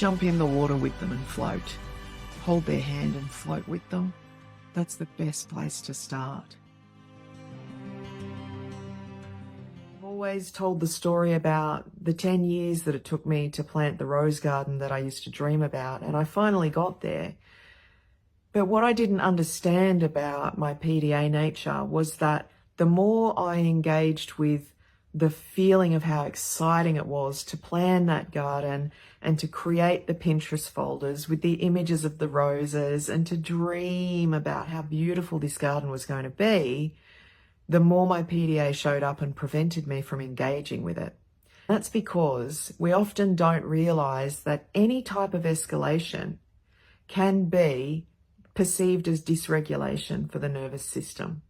Jump in the water with them and float. Hold their hand and float with them. That's the best place to start. I've always told the story about the 10 years that it took me to plant the rose garden that I used to dream about, and I finally got there. But what I didn't understand about my PDA nature was that the more I engaged with the feeling of how exciting it was to plan that garden and to create the Pinterest folders with the images of the roses and to dream about how beautiful this garden was going to be, the more my PDA showed up and prevented me from engaging with it. That's because we often don't realize that any type of escalation can be perceived as dysregulation for the nervous system.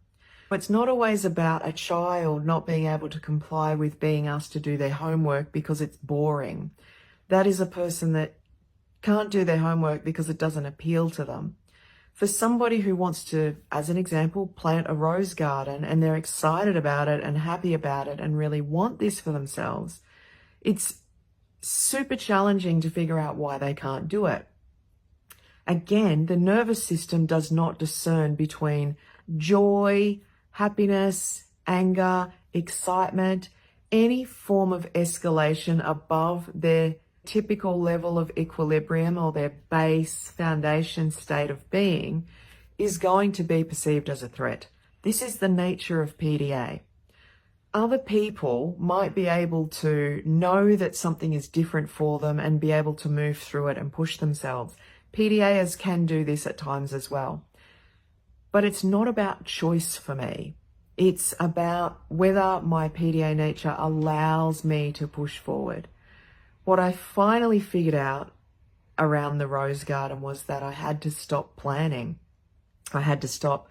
It's not always about a child not being able to comply with being asked to do their homework because it's boring. That is a person that can't do their homework because it doesn't appeal to them. For somebody who wants to, as an example, plant a rose garden and they're excited about it and happy about it and really want this for themselves, it's super challenging to figure out why they can't do it. Again, the nervous system does not discern between joy, happiness, anger, excitement, any form of escalation above their typical level of equilibrium or their base foundation state of being is going to be perceived as a threat. This is the nature of PDA. Other people might be able to know that something is different for them and be able to move through it and push themselves. PDAs can do this at times as well. But it's not about choice for me. It's about whether my PDA nature allows me to push forward. What I finally figured out around the rose garden was that I had to stop planning. I had to stop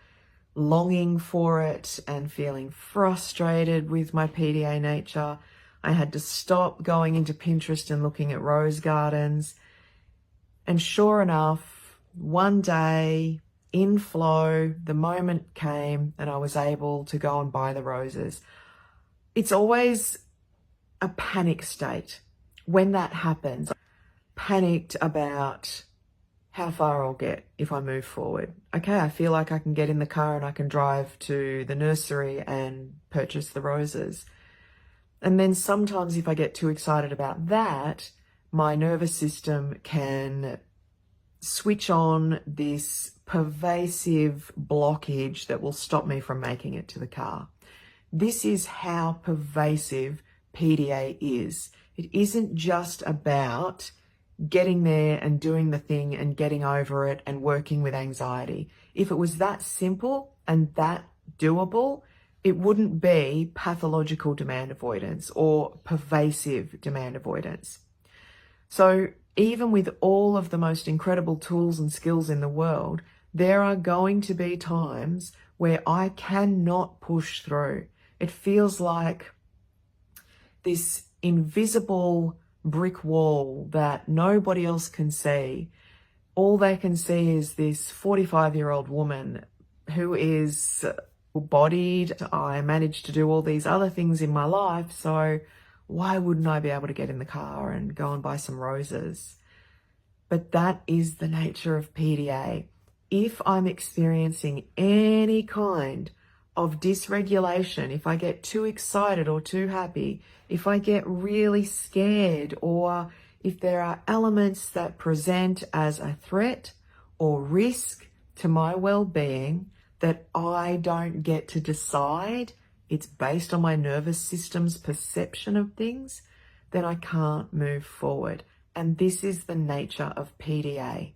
longing for it and feeling frustrated with my PDA nature. I had to stop going into Pinterest and looking at rose gardens. And sure enough, one day, in flow, the moment came and I was able to go and buy the roses. It's always a panic state when that happens. Panicked about how far I'll get if I move forward. Okay, I feel like I can get in the car and I can drive to the nursery and purchase the roses. And then sometimes if I get too excited about that, my nervous system can switch on this pervasive blockage that will stop me from making it to the car. This is how pervasive PDA is. It isn't just about getting there and doing the thing and getting over it and working with anxiety. If it was that simple and that doable, it wouldn't be pathological demand avoidance or pervasive demand avoidance. So even with all of the most incredible tools and skills in the world, there are going to be times where I cannot push through. It feels like this invisible brick wall that nobody else can see. All they can see is this 45-year-old woman who is bodied. I managed to do all these other things in my life, so why wouldn't I be able to get in the car and go and buy some roses? But that is the nature of PDA. If I'm experiencing any kind of dysregulation, if I get too excited or too happy, if I get really scared, or if there are elements that present as a threat or risk to my well-being that I don't get to decide, it's based on my nervous system's perception of things, then I can't move forward. And this is the nature of PDA.